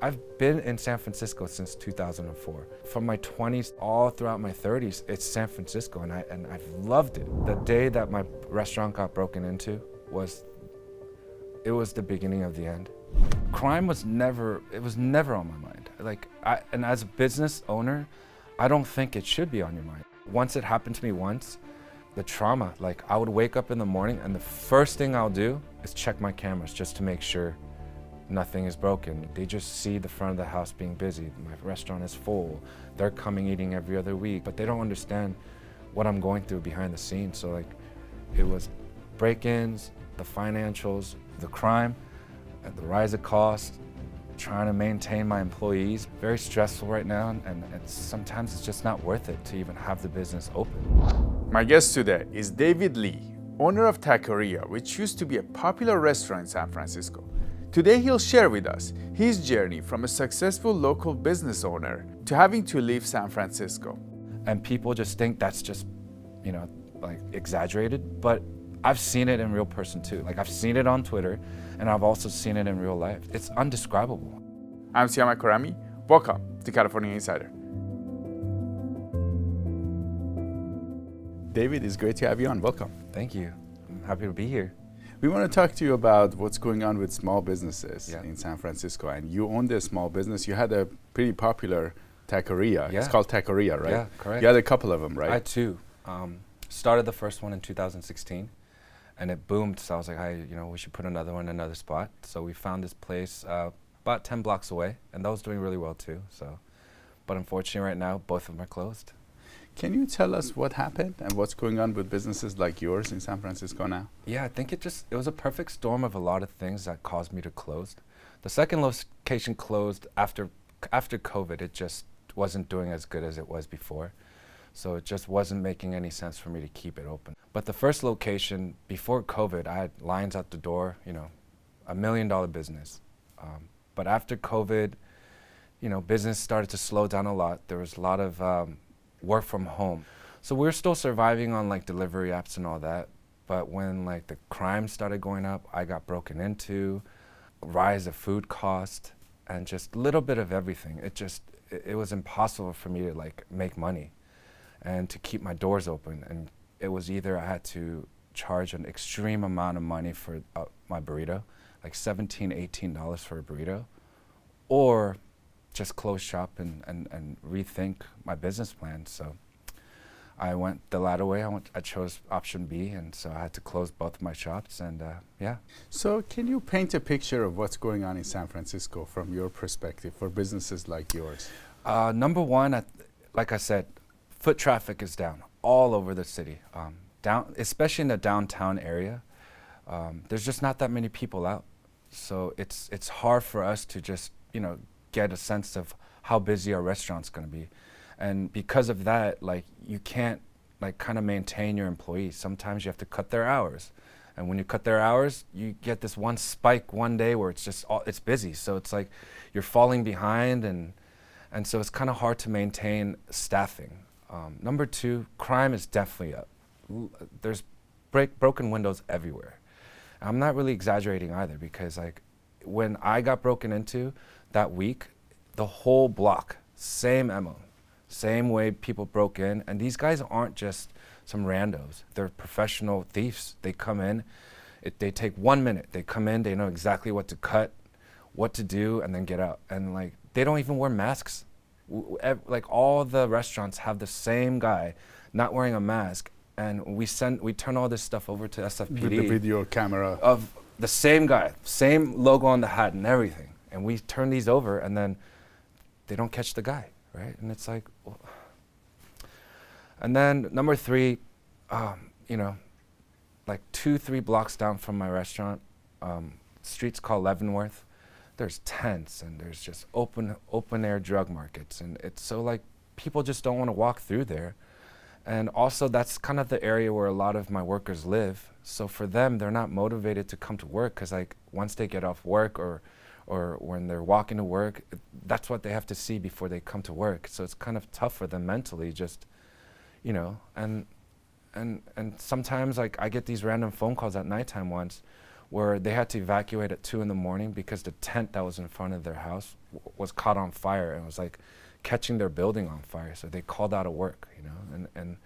I've been in San Francisco since 2004. From my 20s all throughout my 30s, it's San Francisco, and I've loved it. The day that my restaurant got broken into was the beginning of the end. Crime was never on my mind. And as a business owner, I don't think it should be on your mind. Once it happened to me once, the trauma, I would wake up in the morning and the first thing I'll do is check my cameras just to make sure nothing is broken. They just see the front of the house being busy. My restaurant is full. They're coming eating every other week, but they don't understand what I'm going through behind the scenes. So it was break-ins, the financials, the crime, and the rise of cost, trying to maintain my employees. Very stressful right now, and sometimes it's just not worth it to even have the business open. My guest today is David Lee, owner of Taqueria, which used to be a popular restaurant in San Francisco. Today he'll share with us his journey from a successful local business owner to having to leave San Francisco. And people just think that's just, exaggerated, but I've seen it in real person too. I've seen it on Twitter, and I've also seen it in real life. It's undescribable. I'm Siyamak Khorrami. Welcome to California Insider. David, it's great to have you on. Welcome. Thank you. I'm happy to be here. We want to talk to you about what's going on with small businesses in San Francisco. And you owned a small business. You had a pretty popular taqueria. Yeah. It's called Taqueria, right? Yeah, correct. You had a couple of them, right? I had two. Started the first one in 2016, and it boomed. So I was like, hey, we should put another one in another spot. So we found this place about 10 blocks away, and that was doing really well too. But unfortunately right now, both of them are closed. Can you tell us what happened and what's going on with businesses like yours in San Francisco now? Yeah, I think it was a perfect storm of a lot of things that caused me to close. The second location closed after COVID. It just wasn't doing as good as it was before. So it just wasn't making any sense for me to keep it open. But the first location, before COVID, I had lines out the door, $1 million business. But after COVID, business started to slow down a lot. There was a lot of work from home. So we're still surviving on delivery apps and all that. But when the crime started going up, I got broken into, rise of food cost, and just a little bit of everything. It was impossible for me to make money and to keep my doors open. And it was either I had to charge an extreme amount of money for my burrito, $17, $18 for a burrito, or just close shop and rethink my business plan. So I went the latter way. I chose option B, and so I had to close both of my shops, and yeah. So can you paint a picture of what's going on in San Francisco from your perspective for businesses like yours? Number one, like I said, foot traffic is down all over the city, especially in the downtown area. There's just not that many people out. So it's hard for us to just, get a sense of how busy our restaurant's going to be. And because of that, you can't kind of maintain your employees. Sometimes you have to cut their hours. And when you cut their hours, you get this one spike one day where it's busy. So it's you're falling behind, and so it's kind of hard to maintain staffing. Number two, crime is definitely up. There's broken windows everywhere. I'm not really exaggerating either, because when I got broken into that week, the whole block, same MO, same way people broke in. And these guys aren't just some randos. They're professional thieves. They come in, they take 1 minute. They come in, they know exactly what to cut, what to do, and then get out. And they don't even wear masks. All the restaurants have the same guy not wearing a mask, and we turn all this stuff over to SFPD. With the video camera. Of the same guy, same logo on the hat and everything. And we turn these over, and then they don't catch the guy, right? And it's well. And then number three, 2-3 blocks down from my restaurant, street's called Leavenworth. There's tents, and there's just open air drug markets, and it's so people just don't want to walk through there. And also that's kind of the area where a lot of my workers live. So for them, they're not motivated to come to work, because once they get off work or when they're walking to work, that's what they have to see before they come to work. So it's kind of tough for them mentally, just, and sometimes I get these random phone calls at nighttime once where they had to evacuate at 2 in the morning because the tent that was in front of their house was caught on fire and was like catching their building on fire. So they called out of work, you know, and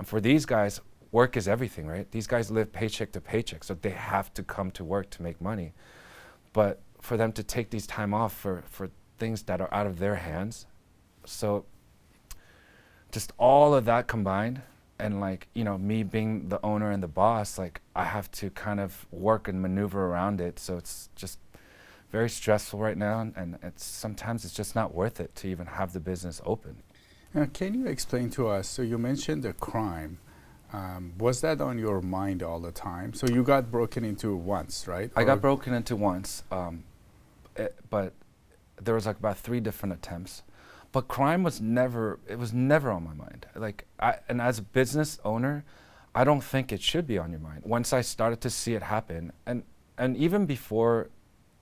for these guys, work is everything, right? These guys live paycheck to paycheck, so they have to come to work to make money. But for them to take these time off for things that are out of their hands, so just all of that combined, and like, you know, me being the owner and the boss, like I have to kind of work and maneuver around it. So it's just very stressful right now, and sometimes it's just not worth it to even have the business open. Now, can you explain to us, so you mentioned the crime. Was that on your mind all the time? So you got broken into once, right? I got broken into once, but there was like about 3 different attempts. But crime was never on my mind. Like, and as a business owner, I don't think it should be on your mind. Once I started to see it happen, and even before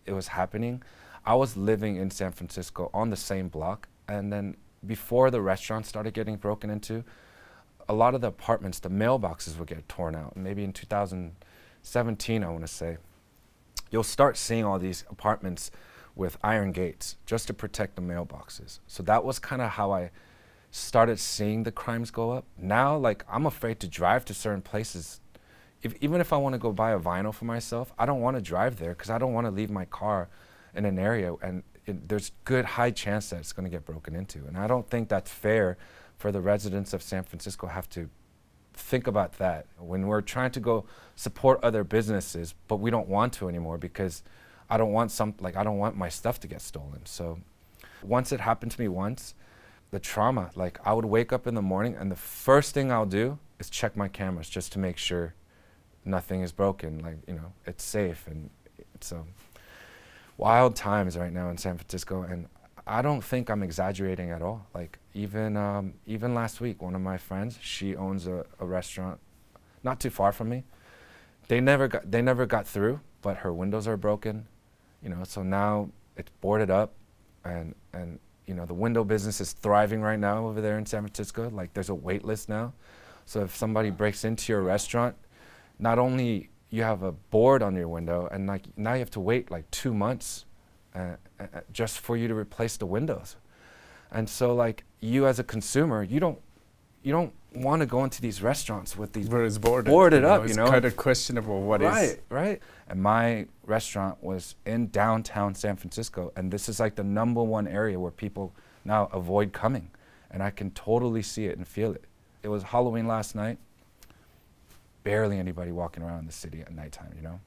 it was happening, I was living in San Francisco on the same block. And then before the restaurant started getting broken into, a lot of the apartments, the mailboxes would get torn out. And maybe in 2017, I want to say, you'll start seeing all these apartments with iron gates just to protect the mailboxes. So that was kind of how I started seeing the crimes go up. Now, like, I'm afraid to drive to certain places. Even if I want to go buy a vinyl for myself, I don't want to drive there because I don't want to leave my car in an area and there's good high chance that it's going to get broken into. And I don't think that's fair for the residents of San Francisco have to think about that when we're trying to go support other businesses, but we don't want to anymore because I don't want my stuff to get stolen. So once it happened to me once, the trauma, like I would wake up in the morning and the first thing I'll do is check my cameras just to make sure nothing is broken, like, you know, it's safe. And it's wild times right now in San Francisco, and I don't think I'm exaggerating at all. Like even last week, one of my friends, she owns a restaurant not too far from me. They never got through, but her windows are broken, you know, so now it's boarded up, and you know, the window business is thriving right now over there in San Francisco. Like there's a wait list now. So if somebody breaks into your restaurant, not only you have a board on your window, and like now you have to wait like 2 months just for you to replace the windows. And so like you as a consumer, you don't want to go into these restaurants with these where it's boarded up, you know. It's kind of questionable what is. Right. And my restaurant was in downtown San Francisco, and this is like the #1 area where people now avoid coming, and I can totally see it and feel it. It was Halloween last night. Barely anybody walking around in the city at nighttime, you know.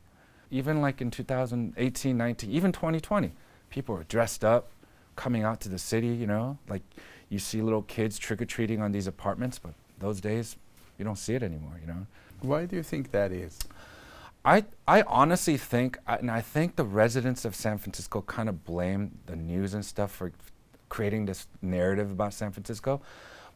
Even like in 2018, 19, even 2020, people were dressed up, coming out to the city, you know. Like you see little kids trick-or-treating on these apartments, but those days, you don't see it anymore, you know. Why do you think that is? I honestly think, and I think the residents of San Francisco kind of blame the news and stuff for creating this narrative about San Francisco.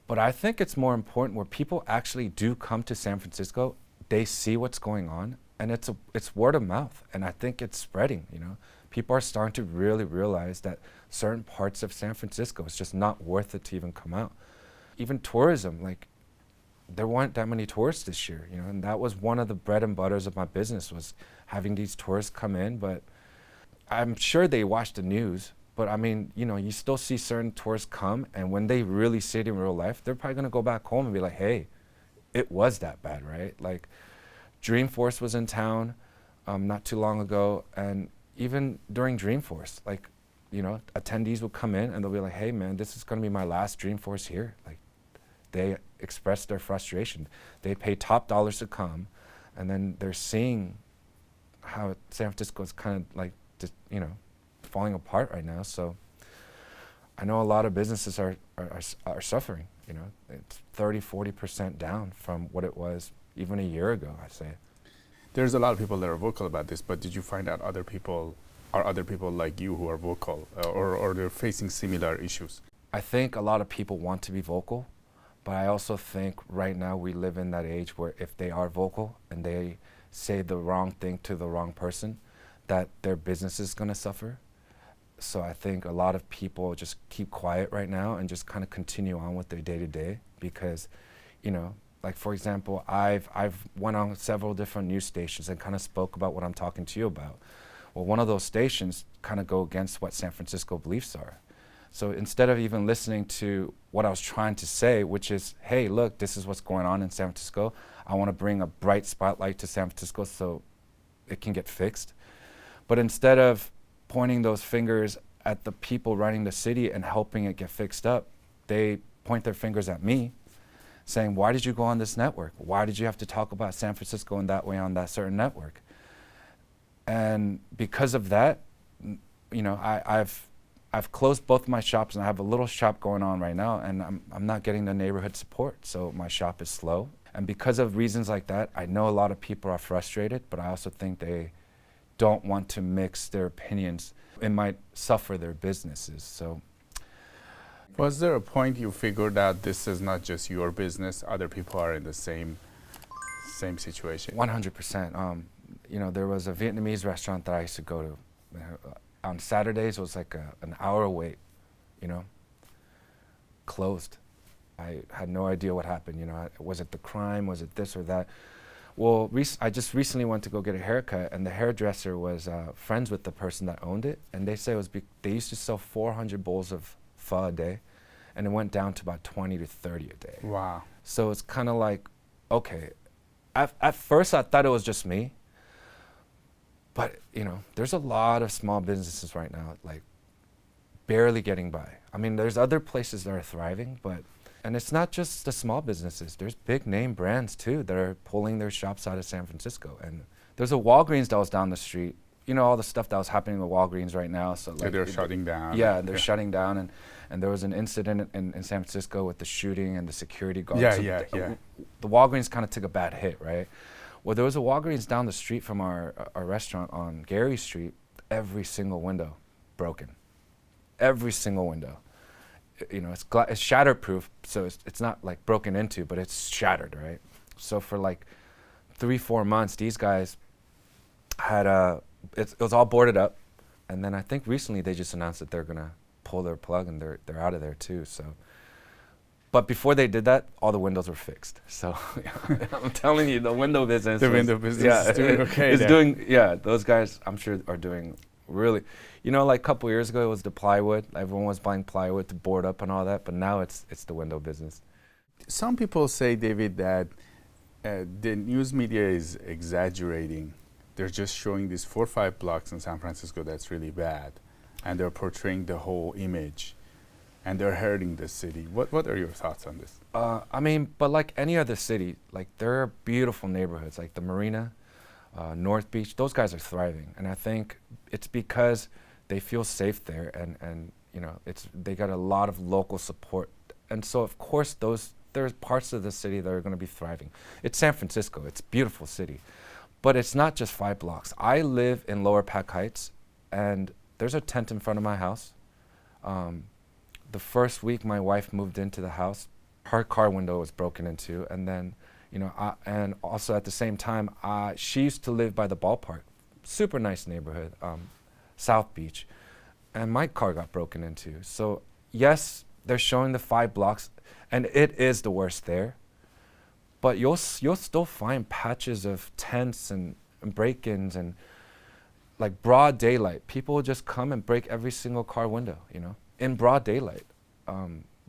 But I think it's more important where people actually do come to San Francisco, they see what's going on, and it's word of mouth, and I think it's spreading, you know. People are starting to really realize that certain parts of San Francisco is just not worth it to even come out. Even tourism, like there weren't that many tourists this year, you know, and that was one of the bread and butters of my business was having these tourists come in. But I'm sure they watch the news, but I mean, you know, you still see certain tourists come, and when they really see it in real life, they're probably gonna go back home and be like, hey, it was that bad, right? Like Dreamforce was in town not too long ago, and even during Dreamforce, like, you know, attendees will come in and they'll be like, hey man, this is gonna be my last Dreamforce here. Like they express their frustration. They pay top dollars to come, and then they're seeing how San Francisco is kind of like, just, you know, falling apart right now. So I know a lot of businesses are suffering, you know. It's 30-40% down from what it was even a year ago, I say. There's a lot of people that are vocal about this, but did you find out other people like you who are vocal or they're facing similar issues? I think a lot of people want to be vocal, but I also think right now we live in that age where if they are vocal and they say the wrong thing to the wrong person, that their business is going to suffer. So I think a lot of people just keep quiet right now and just kind of continue on with their day-to-day because, you know, Like, for example, I've went on several different news stations and kind of spoke about what I'm talking to you about. Well, one of those stations kind of go against what San Francisco beliefs are. So instead of even listening to what I was trying to say, which is, hey, look, this is what's going on in San Francisco. I want to bring a bright spotlight to San Francisco so it can get fixed. But instead of pointing those fingers at the people running the city and helping it get fixed up, they point their fingers at me, saying, why did you go on this network? Why did you have to talk about San Francisco in that way on that certain network? And because of that, you know, I've closed both my shops, and I have a little shop going on right now, and I'm not getting the neighborhood support, so my shop is slow. And because of reasons like that, I know a lot of people are frustrated, but I also think they don't want to mix their opinions. It might suffer their businesses. So, was there a point you figured out this is not just your business, other people are in the same situation? 100%. You know, there was a Vietnamese restaurant that I used to go to. On Saturdays, it was like an hour wait, you know, closed. I had no idea what happened, you know. Was it the crime? Was it this or that? Well, I just recently went to go get a haircut, and the hairdresser was friends with the person that owned it, and they say it was they used to sell 400 bowls of pho a day, and it went down to about 20 to 30 a day. Wow. So it's kind of like, okay, at first I thought it was just me, but you know, there's a lot of small businesses right now, like barely getting by. I mean, there's other places that are thriving, and it's not just the small businesses. There's big name brands too that are pulling their shops out of San Francisco. And there's a Walgreens that was down the street. You know, all the stuff that was happening with Walgreens right now. So like, they're shutting down. Yeah, they're shutting down. And there was an incident in San Francisco with the shooting and the security guards. Yeah, so yeah. The Walgreens kind of took a bad hit, right? Well, there was a Walgreens down the street from our restaurant on Gary Street. Every single window broken. Every single window. You know, it's shatterproof, so it's not like broken into, but it's shattered, right? So for like 3-4 months, these guys had it was all boarded up, and then I think recently they just announced that they're gonna pull their plug and they're out of there too. So, but before they did that, all the windows were fixed. So I'm telling you, the window business. The window business is doing okay. It's doing, yeah. Those guys, I'm sure, are doing really. You know, like a couple years ago, it was the plywood. Everyone was buying plywood to board up and all that, but now it's the window business. Some people say, David, that the news media is exaggerating. They're just showing these 4 or 5 blocks in San Francisco that's really bad, and they're portraying the whole image, and they're hurting the city. What are your thoughts on this? I mean, but like any other city, like there are beautiful neighborhoods, like the Marina, North Beach. Those guys are thriving, and I think it's because they feel safe there, and you know, they got a lot of local support, and so of course there's parts of the city that are going to be thriving. It's San Francisco. It's a beautiful city, but it's not just 5 blocks. I live in Lower Pack Heights, and there's a tent in front of my house. The first week my wife moved into the house, her car window was broken into, and then, you know, and also at the same time, she used to live by the ballpark, super nice neighborhood, South Beach, and my car got broken into. So yes, they're showing the 5 blocks, and it is the worst there, but you'll still find patches of tents and break-ins and like broad daylight. People will just come and break every single car window, you know, in broad daylight,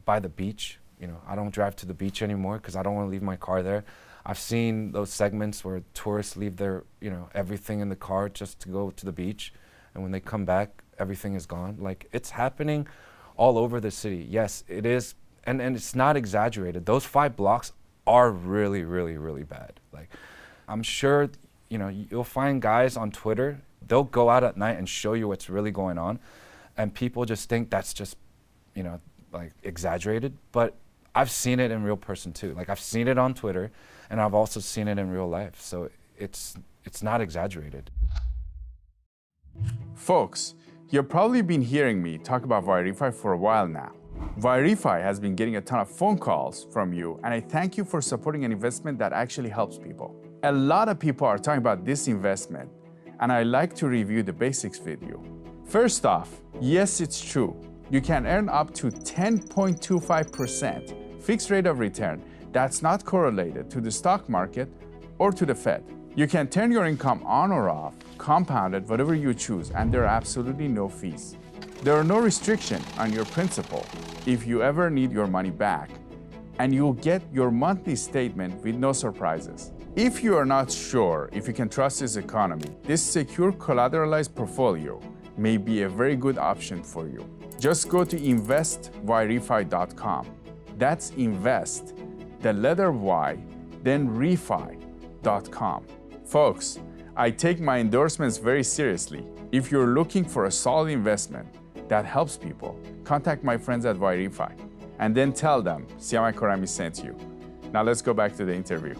by the beach. You know, I don't drive to the beach anymore because I don't want to leave my car there. I've seen those segments where tourists leave their, you know, everything in the car just to go to the beach, and when they come back, everything is gone. Like, it's happening all over the city. Yes, it is, and it's not exaggerated. Those 5 blocks are really, really, really bad. Like, I'm sure, you know, you'll find guys on Twitter, they'll go out at night and show you what's really going on, and people just think that's just, you know, like exaggerated, but I've seen it in real person too. Like, I've seen it on Twitter, and I've also seen it in real life. So it's not exaggerated. Folks, you've probably been hearing me talk about Verify for a while now. Verify has been getting a ton of phone calls from you, and I thank you for supporting an investment that actually helps people. A lot of people are talking about this investment, and I like to review the basics with you. First off, yes, it's true. You can earn up to 10.25% fixed rate of return that's not correlated to the stock market or to the Fed. You can turn your income on or off, compound it, whatever you choose, and there are absolutely no fees. There are no restrictions on your principal if you ever need your money back, and you'll get your monthly statement with no surprises. If you are not sure if you can trust this economy, this secure collateralized portfolio may be a very good option for you. Just go to investyrefi.com. That's invest, the letter Y, then refi.com. Folks, I take my endorsements very seriously. If you're looking for a solid investment that helps people, contact my friends at YRefi and then tell them Siyamak Khorrami sent you. Now let's go back to the interview.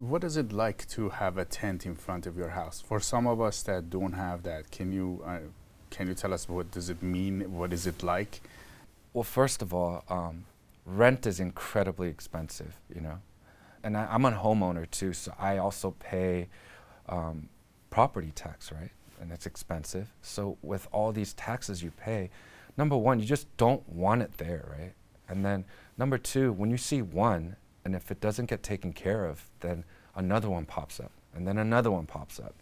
What is it like to have a tent in front of your house? For some of us that don't have that, can you tell us what does it mean? What is it like? Well, first of all, rent is incredibly expensive, you know. And I'm a homeowner too, so I also pay property tax, right? And it's expensive. So with all these taxes you pay, number one, you just don't want it there, right? And then number two, when you see one, and if it doesn't get taken care of, then another one pops up, and then another one pops up.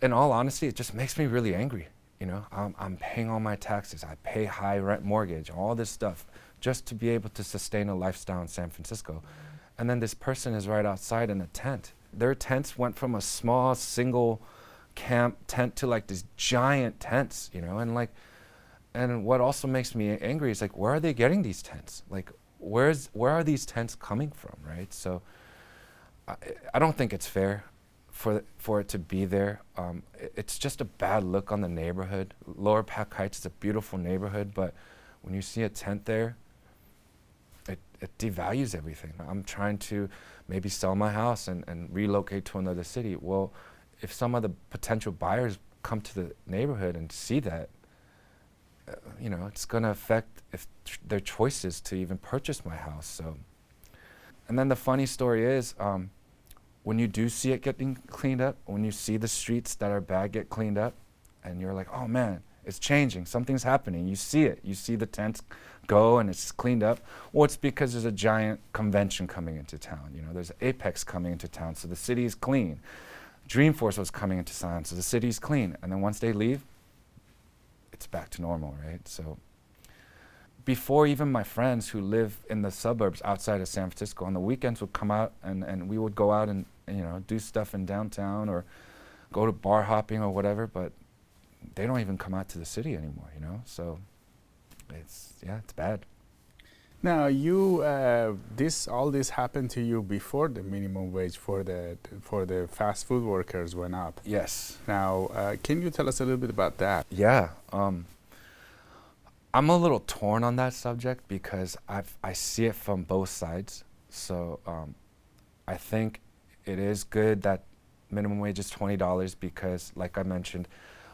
In all honesty, it just makes me really angry. You know, I'm paying all my taxes, I pay high rent mortgage, all this stuff, just to be able to sustain a lifestyle in San Francisco. And then this person is right outside in a tent. Their tents went from a small single camp tent to like these giant tents, you know, and what also makes me angry is like, where are they getting these tents? Like, where are these tents coming from, right? So I don't think it's fair for it to be there. It's just a bad look on the neighborhood. Lower Pack Heights is a beautiful neighborhood, but when you see a tent there, it devalues everything. I'm trying to maybe sell my house and relocate to another city. Well, if some of the potential buyers come to the neighborhood and see that, you know, it's going to affect their choices to even purchase my house. So, and then the funny story is, when you do see it getting cleaned up, when you see the streets that are bad get cleaned up, and you're like, oh man, it's changing, something's happening. You see it, you see the tents go and it's cleaned up. Well, it's because there's a giant convention coming into town. You know, there's Apex coming into town, so the city is clean. Dreamforce was coming into town, so the city's clean. And then once they leave, it's back to normal, right? So before, even my friends who live in the suburbs outside of San Francisco on the weekends would come out and we would go out and you know, do stuff in downtown or go to bar hopping or whatever, but they don't even come out to the city anymore, you know? So it's bad. Now, all this happened to you before the minimum wage for the fast food workers went up. Yes. Now, can you tell us a little bit about that? Yeah. I'm a little torn on that subject because I see it from both sides. So I think it is good that minimum wage is $20 because, like I mentioned,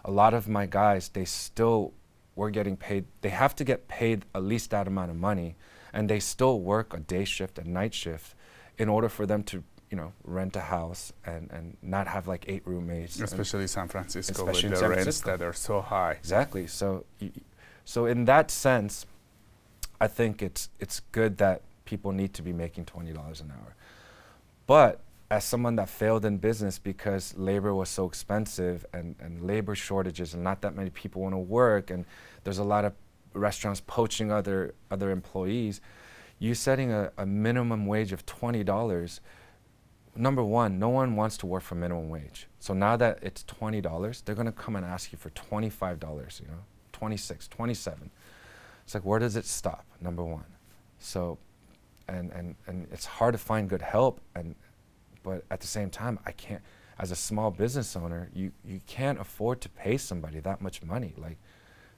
a lot of my guys, they still were getting paid. They have to get paid at least that amount of money, and they still work a day shift and night shift in order for them to, you know, rent a house and not have like 8 roommates. Especially San Francisco, especially with in the San rents Francisco. that are so high. Exactly. So in that sense, I think it's good that people need to be making $20 an hour. But as someone that failed in business because labor was so expensive and labor shortages and not that many people want to work and there's a lot of restaurants poaching other employees, you setting a minimum wage of $20, number one, no one wants to work for minimum wage. So now that it's $20, they're going to come and ask you for $25, you know, 26, 27. It's like, where does it stop, number one? So, and it's hard to find good help, but at the same time, I can't, as a small business owner, you can't afford to pay somebody that much money. Like,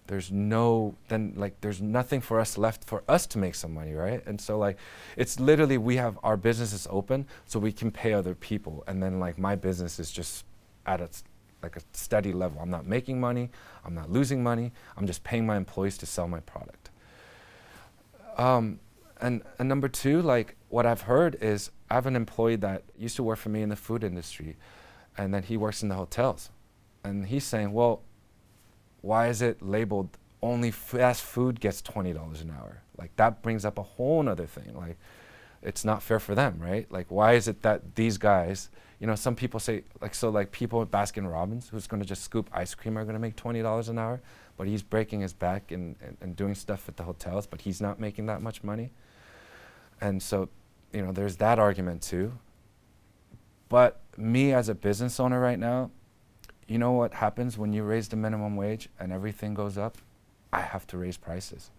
there's nothing for us left for us to make some money, right? And so like, it's literally, we have our businesses open so we can pay other people. And then like my business is just at a steady level. I'm not making money, I'm not losing money, I'm just paying my employees to sell my product. And number two, like what I've heard is, I have an employee that used to work for me in the food industry, and then he works in the hotels. And he's saying, well, why is it labeled only fast food gets $20 an hour? Like that brings up a whole nother thing. Like it's not fair for them, right? Like why is it that these guys, some people say like, so like people at Baskin Robbins who's going to just scoop ice cream are going to make $20 an hour, but he's breaking his back and doing stuff at the hotels, but he's not making that much money. And so, there's that argument too. But me as a business owner right now, you know what happens when you raise the minimum wage and everything goes up? I have to raise prices.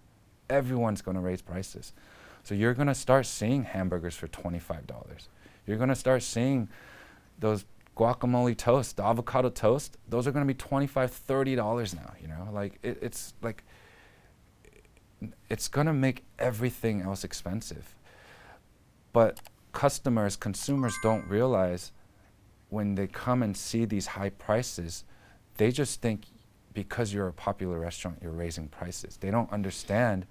Everyone's going to raise prices. So you're going to start seeing hamburgers for $25. You're going to start seeing those guacamole toast, the avocado toast. Those are going to be $25, $30 now, Like it's like, it's going to make everything else expensive. But consumers don't realize when they come and see these high prices, they just think because you're a popular restaurant, you're raising prices. They don't understand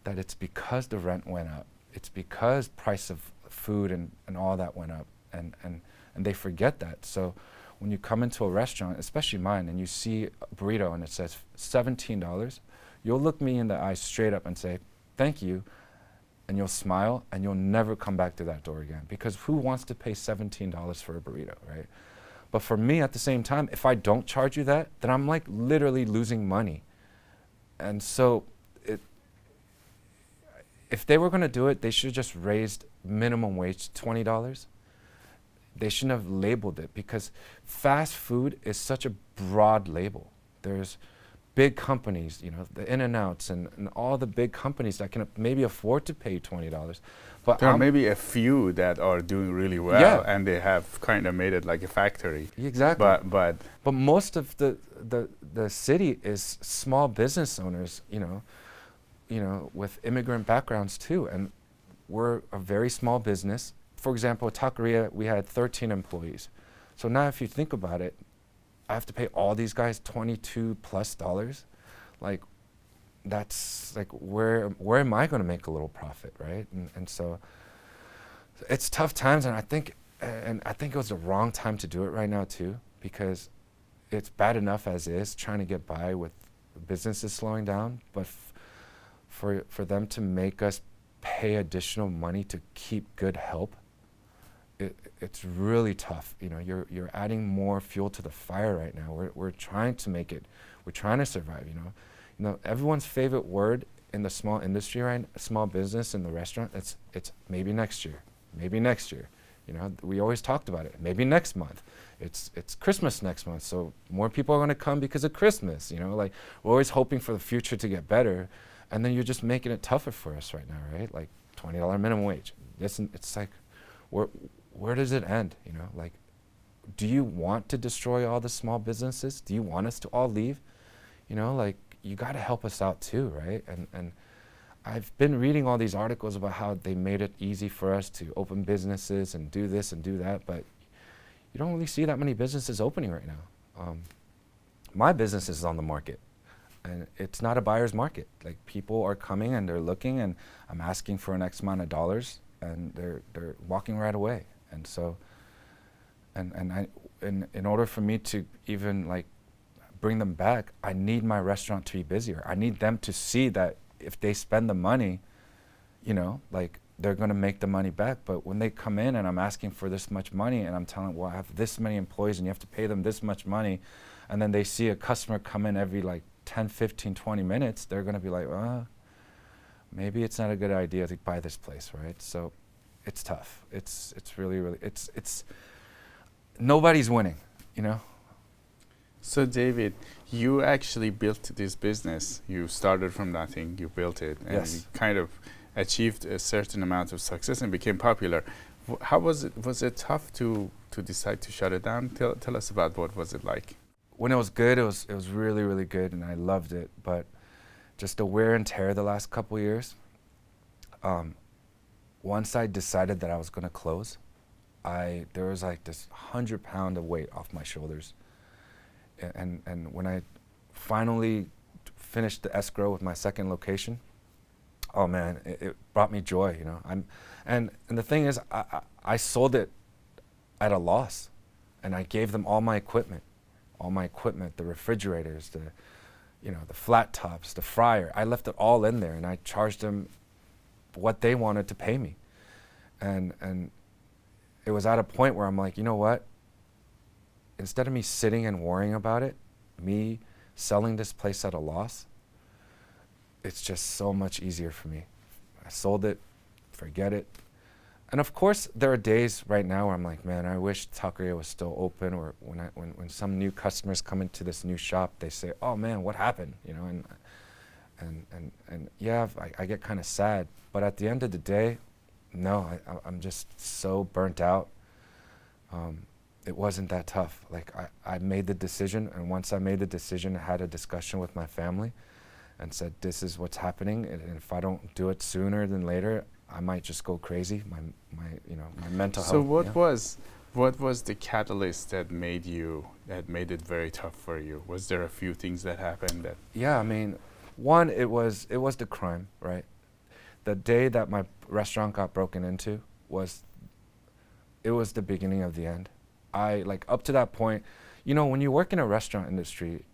that it's because the rent went up. It's because price of food and all that went up. And they forget that. So when you come into a restaurant, especially mine, and you see a burrito and it says $17, you'll look me in the eye straight up and say, thank you. And you'll smile and you'll never come back to that door again, because who wants to pay $17 for a burrito, right? But for me at the same time, if I don't charge you that, then I'm like literally losing money. And so if they were going to do it, they should have just raised minimum wage to $20. They shouldn't have labeled it, because fast food is such a broad label. There's big companies, the In-N-Outs and all the big companies that can maybe afford to pay $20. But there are maybe a few that are doing really well, and they have kind of made it like a factory. Exactly. But most of the city is small business owners, with immigrant backgrounds too. And we're a very small business. For example, at Taqueria, we had 13 employees. So now if you think about it, I have to pay all these guys $22+. Like, that's like, where am I going to make a little profit, right? And so it's tough times, and I think it was the wrong time to do it right now too, because it's bad enough as is trying to get by with businesses slowing down, but for them to make us pay additional money to keep good help, it's really tough. You're adding more fuel to the fire right now. We're trying to make it. We're trying to survive. Everyone's favorite word in the small industry, right? Small business in the restaurant. It's maybe next year. Maybe next year. We always talked about it. Maybe next month. It's Christmas next month, so more people are going to come because of Christmas. Like we're always hoping for the future to get better, and then you're just making it tougher for us right now, right? Like $20 minimum wage. It's like, where does it end? Like, do you want to destroy all the small businesses? Do you want us to all leave? Like, you got to help us out too, right? And I've been reading all these articles about how they made it easy for us to open businesses and do this and do that, but you don't really see that many businesses opening right now. My business is on the market, and it's not a buyer's market. Like, people are coming and they're looking, and I'm asking for an X amount of dollars, and they're walking right away. And so, in order for me to even like bring them back, I need my restaurant to be busier. I need them to see that if they spend the money, like they're going to make the money back. But when they come in and I'm asking for this much money and I'm telling them, well, I have this many employees and you have to pay them this much money, and then they see a customer come in every like 10, 15, 20 minutes, they're going to be like, maybe it's not a good idea to buy this place, right? So it's tough. It's really, it's nobody's winning, So David, you actually built this business. You started from nothing, you built it, and Yes. you kind of achieved a certain amount of success and became popular. How was it? Was it tough to decide to shut it down? Tell us about what was it like? When it was good, it was really, really good, and I loved it. But just the wear and tear the last couple years. Once I decided that I was going to close, there was like this 100-pound of weight off my shoulders. And when I finally finished the escrow with my second location, oh man, it brought me joy, and the thing is, I sold it at a loss, and I gave them all my equipment, the refrigerators, the flat tops, the fryer. I left it all in there, and I charged them what they wanted to pay me. And it was at a point where I'm like, you know what? Instead of me sitting and worrying about it, me selling this place at a loss, it's just so much easier for me. I sold it, forget it. And of course, there are days right now where I'm like, man, I wish taqueria was still open, or when some new customers come into this new shop, they say, oh man, what happened? You know, and yeah, I get kind of sad. But at the end of the day, no, I'm just so burnt out. It wasn't that tough. Like I made the decision, and once I made the decision, I had a discussion with my family and said, this is what's happening, and if I don't do it sooner than later, I might just go crazy. My mental health. So what was the catalyst that made it very tough for you? Was there a few things that happened that? Yeah, I mean, one, it was the crime, right? The day that my restaurant got broken into was the beginning of the end. Up to that point, you know, when you work in a restaurant industry,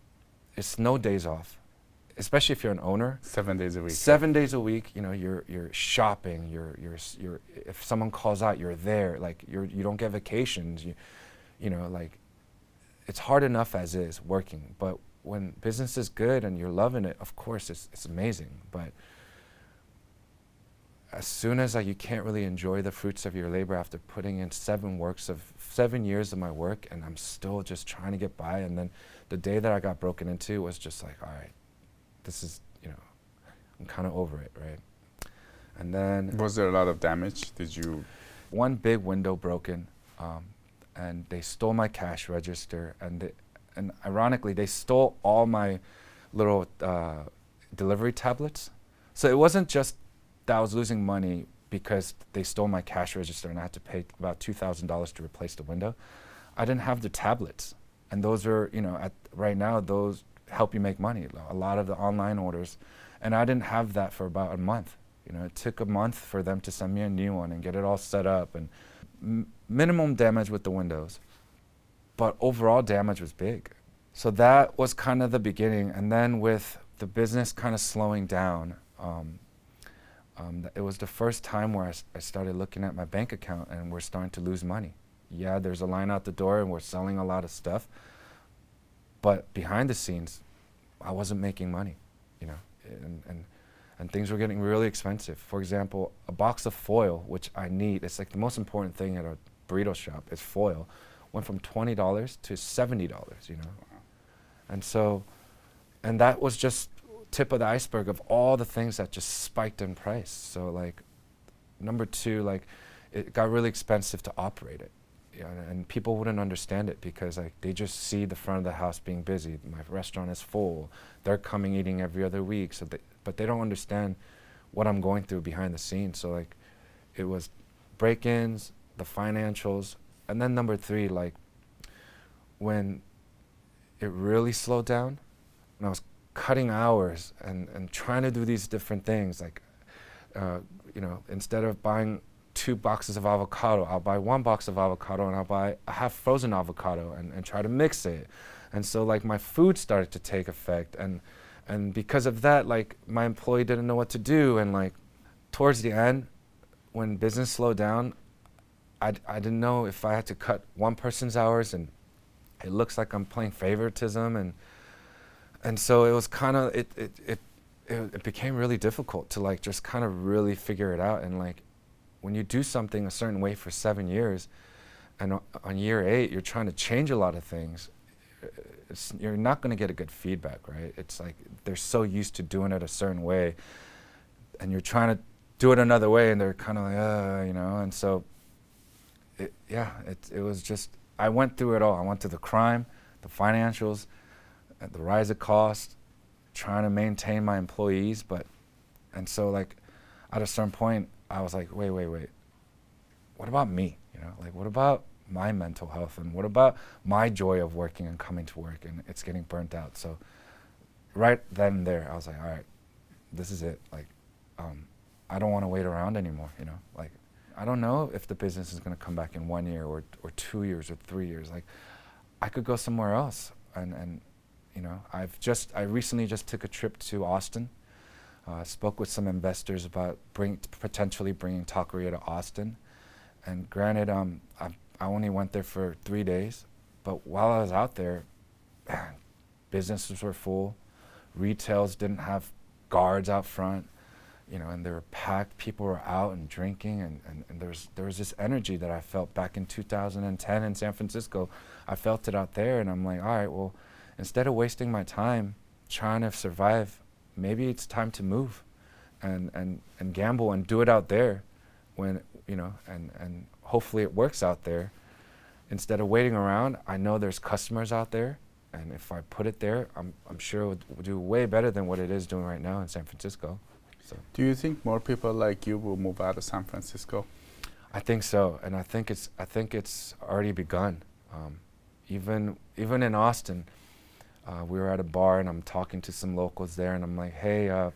it's no days off. Especially if you're an owner. 7 days a week. 7 days a week, you know, you're shopping, you're if someone calls out, you're there. Like you don't get vacations. You know, like it's hard enough as is working, but when business is good and you're loving it, of course it's amazing. But as soon as you can't really enjoy the fruits of your labor after putting in 7 years of my work, and I'm still just trying to get by, and then the day that I got broken into was just like, all right, this is, you know, I'm kind of over it, right? And then... Was there a lot of damage? Did you... One big window broken, and they stole my cash register, and ironically, they stole all my little delivery tablets. So it wasn't just that I was losing money because they stole my cash register and I had to pay about $2,000 to replace the window. I didn't have the tablets, and those are, you know, right now, those help you make money, a lot of the online orders, and I didn't have that for about a month. You know, it took a month for them to send me a new one and get it all set up, and minimum damage with the windows, but overall damage was big. So that was kind of the beginning, and then with the business kind of slowing down, it was the first time where I started looking at my bank account and we're starting to lose money. Yeah, there's a line out the door and we're selling a lot of stuff, but behind the scenes, I wasn't making money, you know, and things were getting really expensive. For example, a box of foil, which I need, it's like the most important thing at a burrito shop is foil, went from $20 to $70, you know. And so, and that was just tip of the iceberg of all the things that just spiked in price. So like, number two, like it got really expensive to operate it. Yeah, and people wouldn't understand it because like they just see the front of the house being busy. My restaurant is full. They're coming eating every other week. So but they don't understand what I'm going through behind the scenes. So like, it was break-ins, the financials, and then number three, like when it really slowed down, and I was cutting hours and trying to do these different things, like you know, instead of buying 2 boxes of avocado, I'll buy 1 box of avocado and I'll buy a half frozen avocado and try to mix it. And so like my food started to take effect, and because of that, like my employee didn't know what to do, and like towards the end, when business slowed down, I didn't know if I had to cut one person's hours, and it looks like I'm playing favoritism, and so it was kind of, it became really difficult to like just kind of really figure it out. And like when you do something a certain way for 7 years, and on year 8 you're trying to change a lot of things, you're not going to get a good feedback, right? It's like they're so used to doing it a certain way, and you're trying to do it another way, and they're kind of like, you know. And so, it was just, I went through it all. I went through the crime, the financials, the rise of cost, trying to maintain my employees, and so like, at a certain point, I was like, wait, what about me? You know, like what about my mental health, and what about my joy of working and coming to work, and it's getting burnt out. So right then and there, I was like, all right, this is it. Like, I don't want to wait around anymore, you know? Like, I don't know if the business is going to come back in 1 year or 2 years or 3 years. Like, I could go somewhere else. And you know, I recently just took a trip to Austin Spoke with some investors about potentially bringing taqueria to Austin. And granted, I only went there for 3 days, but while I was out there, man, businesses were full, retails didn't have guards out front, you know, and they were packed. People were out and drinking, and there was this energy that I felt back in 2010 in San Francisco. I felt it out there, and I'm like, all right, well, instead of wasting my time trying to survive, maybe it's time to move and gamble and do it out there when, you know, and hopefully it works out there. Instead of waiting around, I know there's customers out there, and if I put it there, I'm sure it would do way better than what it is doing right now in San Francisco. So. Do you think more people like you will move out of San Francisco? I think so, and I think it's already begun. Even in Austin, we were at a bar and I'm talking to some locals there, and I'm like, hey,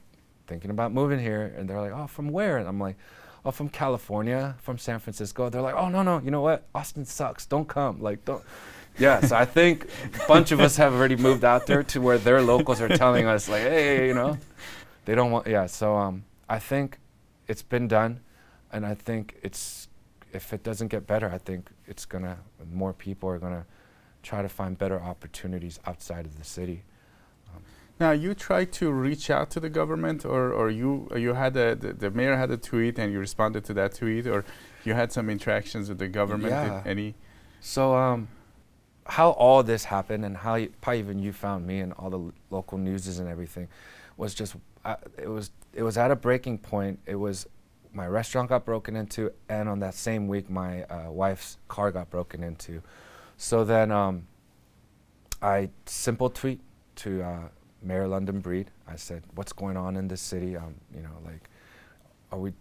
thinking about moving here, and they're like, oh, from where? And I'm like, oh, from California, from San Francisco. They're like, oh, no, you know what? Austin sucks. Don't come. Like, don't. Yeah, so I think a bunch of us have already moved out there to where their locals are telling us, like, hey, you know, they don't want, yeah. So I think it's been done, and I think if it doesn't get better, I think it's gonna, more people are gonna try to find better opportunities outside of the city. Now, you tried to reach out to the government, or you had the mayor had a tweet and you responded to that tweet, or you had some interactions with the government? Yeah. So how all this happened and how probably even you found me and all the local newses and everything was just, it was at a breaking point. It was, my restaurant got broken into, and on that same week, my wife's car got broken into. So then I simple tweet to Mayor London Breed. I said, what's going on in this city? You know, like,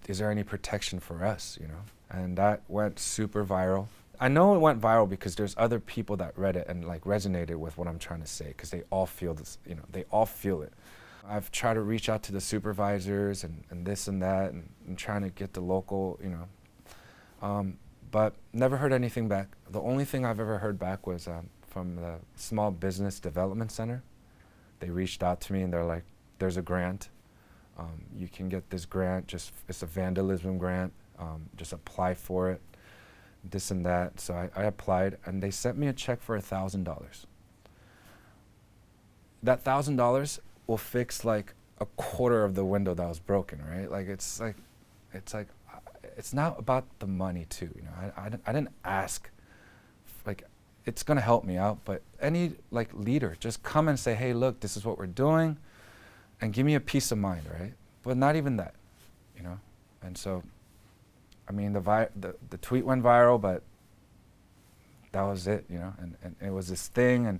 is there any protection for us, you know? And that went super viral. I know it went viral because there's other people that read it and like resonated with what I'm trying to say, because they all feel this, you know, they all feel it. I've tried to reach out to the supervisors and this and that, and trying to get the local, you know, but never heard anything back. The only thing I've ever heard back was from the Small Business Development Center. They reached out to me and they're like, there's a grant. You can get this grant, it's a vandalism grant, just apply for it, this and that. So I applied, and they sent me a check for $1,000. That $1,000 will fix like a quarter of the window that was broken, right? Like it's not about the money too, you know. I didn't ask, like, it's gonna help me out, but any like leader, just come and say, hey, look, this is what we're doing, and give me a peace of mind, right? But not even that, you know. And so, I mean, the tweet went viral, but that was it, you know. And it was this thing, and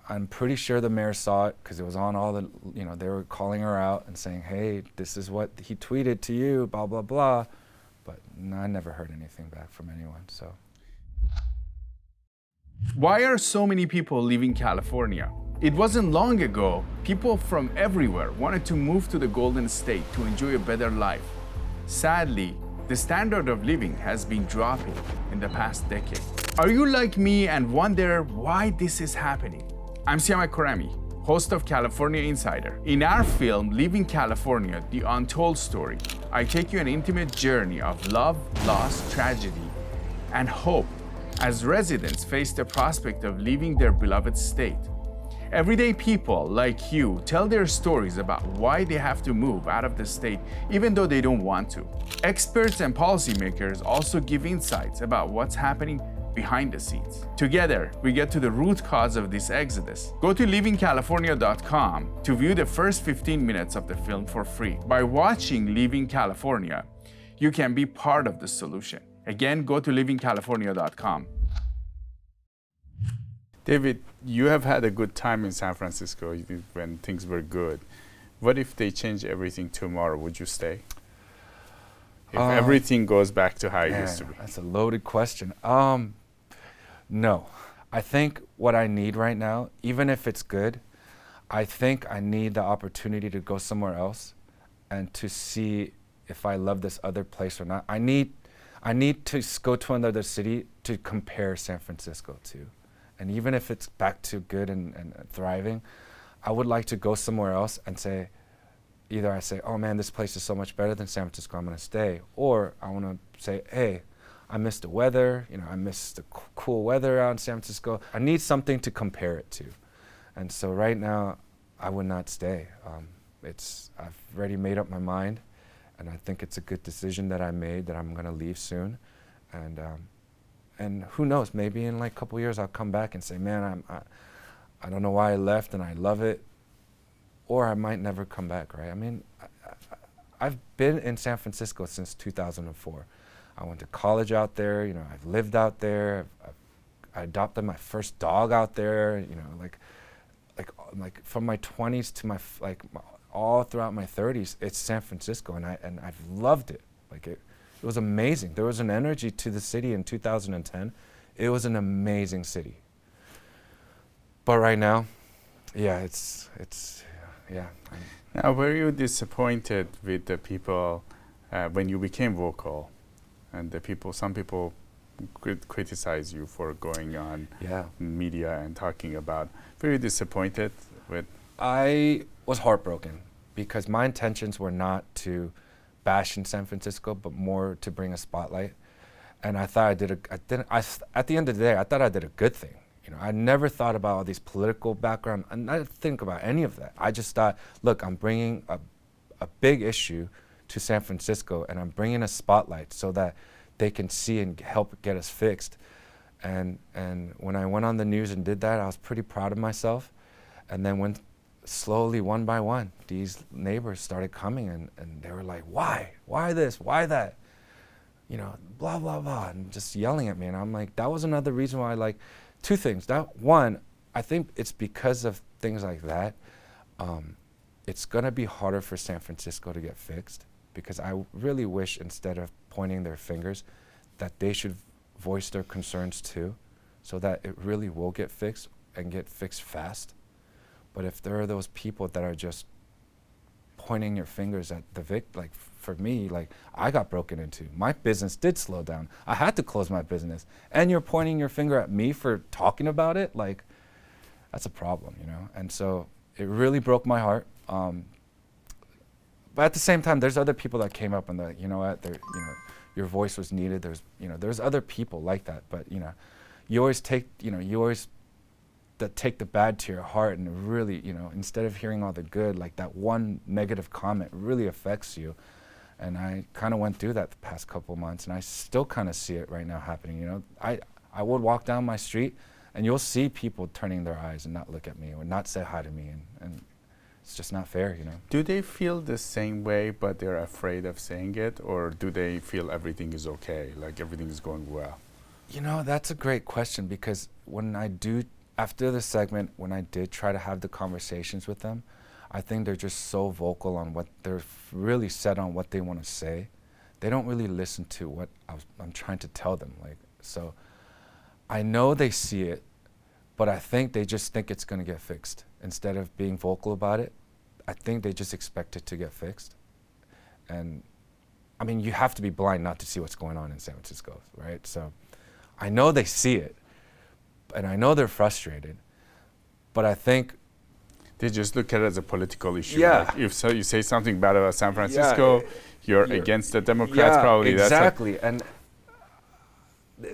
I'm pretty sure the mayor saw it because it was on all the, you know, they were calling her out and saying, hey, this is what he tweeted to you, blah, blah, blah. But no, I never heard anything back from anyone, so. Why are so many people leaving California? It wasn't long ago, people from everywhere wanted to move to the Golden State to enjoy a better life. Sadly, the standard of living has been dropping in the past decade. Are you like me and wonder why this is happening? I'm Siyamak Khorrami, host of California Insider. In our film, Leaving California, The Untold Story, I take you an intimate journey of love, loss, tragedy, and hope as residents face the prospect of leaving their beloved state. Everyday people like you tell their stories about why they have to move out of the state even though they don't want to. Experts and policymakers also give insights about what's happening behind the scenes. Together, we get to the root cause of this exodus. Go to leavingcalifornia.com to view the first 15 minutes of the film for free. By watching Leaving California, you can be part of the solution. Again, go to leavingcalifornia.com. David, you have had a good time in San Francisco when things were good. What if they change everything tomorrow? Would you stay? If everything goes back to how it used to be. That's a loaded question. No. I think what I need right now, even if it's good, I think I need the opportunity to go somewhere else and to see if I love this other place or not. I need to go to another city to compare San Francisco to. And even if it's back to good and thriving, I would like to go somewhere else and say, either I say, oh man, this place is so much better than San Francisco, I'm gonna stay, or I wanna say, hey, I miss the weather, I miss the cool weather out in San Francisco. I need something to compare it to. And so right now, I would not stay. I've already made up my mind, and I think it's a good decision that I made, that I'm gonna leave soon. And who knows, maybe in like a couple years I'll come back and say, man, I don't know why I left and I love it, or I might never come back, right? I mean, I've been in San Francisco since 2004. I went to college out there, I've lived out there, I adopted my first dog out there, like from my 20s to all throughout my 30s, it's San Francisco, and I've loved it. Like it was amazing. There was an energy to the city in 2010. It was an amazing city. But right now, yeah, yeah. Now, were you disappointed with the people when you became vocal, and some people criticize you for going on media and talking about? Were you disappointed with? I was heartbroken because my intentions were not to bash in San Francisco, but more to bring a spotlight. And I thought at the end of the day, I thought I did a good thing. I never thought about all these political background, and I didn't think about any of that. I just thought, look, I'm bringing a big issue to San Francisco, and I'm bringing a spotlight so that they can see and help get us fixed. And when I went on the news and did that, I was pretty proud of myself. And then when slowly, one by one, these neighbors started coming, and they were like, why this, why that? Blah, blah, blah, and just yelling at me. And I'm like, that was another reason why, two things. One, I think it's because of things like that, it's gonna be harder for San Francisco to get fixed, because I really wish, instead of pointing their fingers, that they should voice their concerns too, so that it really will get fixed and get fixed fast. But if there are those people that are just pointing your fingers at the for me, I got broken into. My business did slow down. I had to close my business. And you're pointing your finger at me for talking about it? That's a problem, And so it really broke my heart. But at the same time, there's other people that came up and you know what, your voice was needed. There's other people like that. But, you always take, take the bad to your heart, and really, instead of hearing all the good, that one negative comment really affects you. And I kind of went through that the past couple months, and I still kind of see it right now happening. I would walk down my street, and you'll see people turning their eyes and not look at me or not say hi to me, and it's just not fair, Do they feel the same way, but they're afraid of saying it, or do they feel everything is okay, everything is going well? That's a great question, because after the segment, when I did try to have the conversations with them, I think they're just so vocal on what they're really set on what they want to say. They don't really listen to what I'm trying to tell them. So I know they see it, but I think they just think it's going to get fixed. Instead of being vocal about it, I think they just expect it to get fixed. And I mean, you have to be blind not to see what's going on in San Francisco, right? So I know they see it, and I know they're frustrated, but I think they just look at it as a political issue. Yeah. If you say something bad about San Francisco, you're against the Democrats, probably. Exactly, and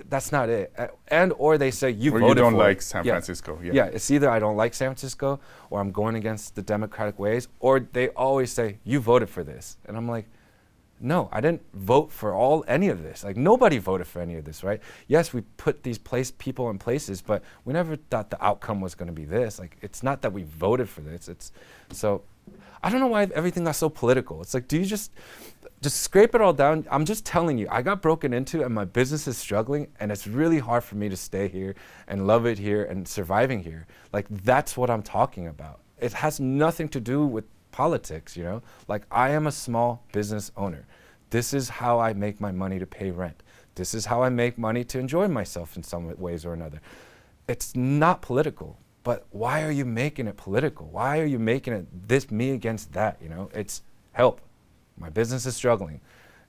that's not it. Or they say you voted for it. Or you don't like San Francisco. Yeah, it's either I don't like San Francisco, or I'm going against the democratic ways, or they always say you voted for this, and I'm like, no, I didn't vote for any of this. Nobody voted for any of this, right? Yes, we put these people in places, but we never thought the outcome was going to be this. It's not that we voted for this. So I don't know why everything got so political. It's do you just scrape it all down? I'm just telling you, I got broken into, and my business is struggling, and it's really hard for me to stay here and love it here and surviving here. That's what I'm talking about. It has nothing to do with politics, I am a small business owner. This is how I make my money to pay rent. This is how I make money to enjoy myself in some ways or another. It's not political, but why are you making it political? Why are you making it me against that, It's help. My business is struggling.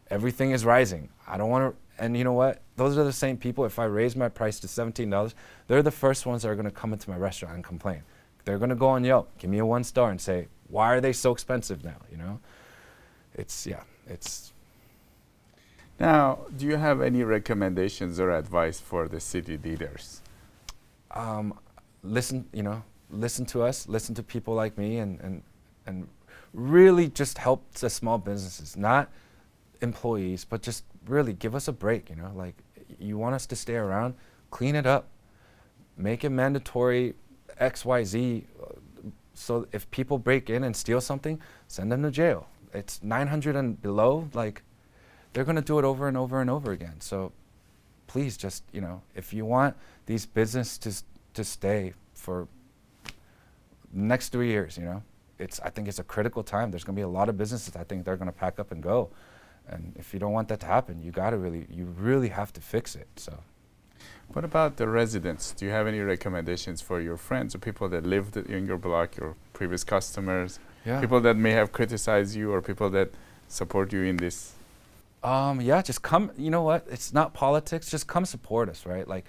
Everything is rising. I don't want to, and you know what? Those are the same people, if I raise my price to $17, they're the first ones that are going to come into my restaurant and complain. they're gonna go on Yelp, give me a 1 star and say, why are they so expensive now, you know? It's. Now, do you have any recommendations or advice for the city leaders? Listen to us, listen to people like me, and really just help the small businesses, not employees, but just really give us a break, you know? Like, you want us to stay around, clean it up, make it mandatory XYZ, so if people break in and steal something, send them to jail. It's 900 and below, like, they're gonna do it over and over and over again. So please just, you know, if you want these businesses to stay for the next 3 years, you know, I think it's a critical time. There's gonna be a lot of businesses, I think they're gonna pack up and go. And if you don't want that to happen, you really have to fix it, so. What about the residents? Do you have any recommendations for your friends or people that lived in your block, your previous customers, people that may have criticized you or people that support you in this? Yeah, just come, you know what, it's not politics, just come support us, right? Like,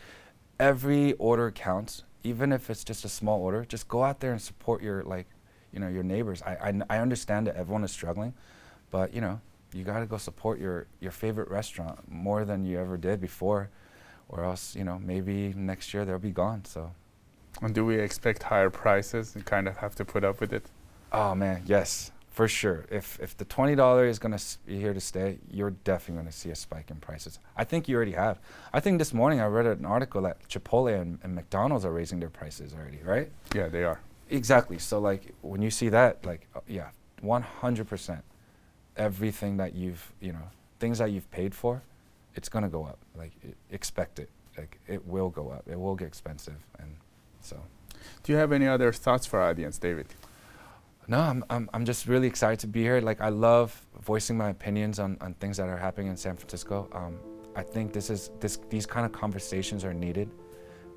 every order counts, even if it's just a small order, just go out there and support your, like, you know, your neighbors. I understand that everyone is struggling, but, you know, you gotta go support your favorite restaurant more than you ever did before, or else, you know, maybe next year they'll be gone, so. And do we expect higher prices and kind of have to put up with it? Oh man, yes, for sure. If the $20 is gonna be here to stay, you're definitely gonna see a spike in prices. I think you already have. I think this morning I read an article that Chipotle and McDonald's are raising their prices already, right? Yeah, they are. Exactly, so like, when you see that, like, yeah, 100%. Everything that things that you've paid for, it's gonna go up. Like, expect it. Like, it will go up. It will get expensive, and so. Do you have any other thoughts for our audience, David? No, I'm just really excited to be here. Like, I love voicing my opinions on things that are happening in San Francisco. I think these kind of conversations are needed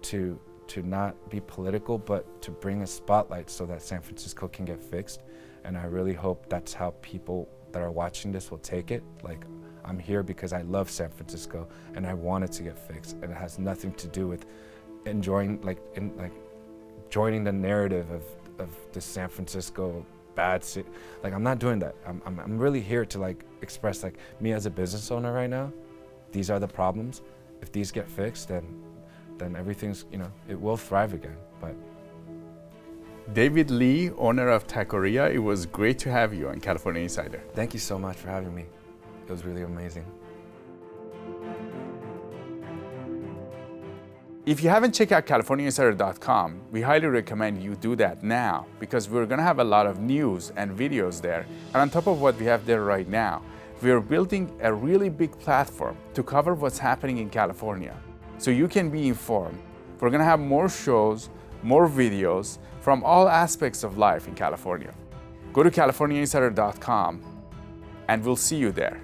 to not be political, but to bring a spotlight so that San Francisco can get fixed. And I really hope that's how people that are watching this will take it. Like, I'm here because I love San Francisco and I want it to get fixed, and it has nothing to do with joining the narrative of the San Francisco bad city. Like, I'm not doing that. I'm really here to, like, express, like, me as a business owner right now, these are the problems. If these get fixed, then everything's, you know, it will thrive again. But David Lee, owner of Taqueria, it was great to have you on California Insider. thank you so much for having me. It was really amazing. If you haven't checked out californiainsider.com, we highly recommend you do that now, because we're gonna have a lot of news and videos there. And on top of what we have there right now, we are building a really big platform to cover what's happening in California, so you can be informed. We're gonna have more shows, more videos from all aspects of life in California. Go to californiainsider.com and we'll see you there.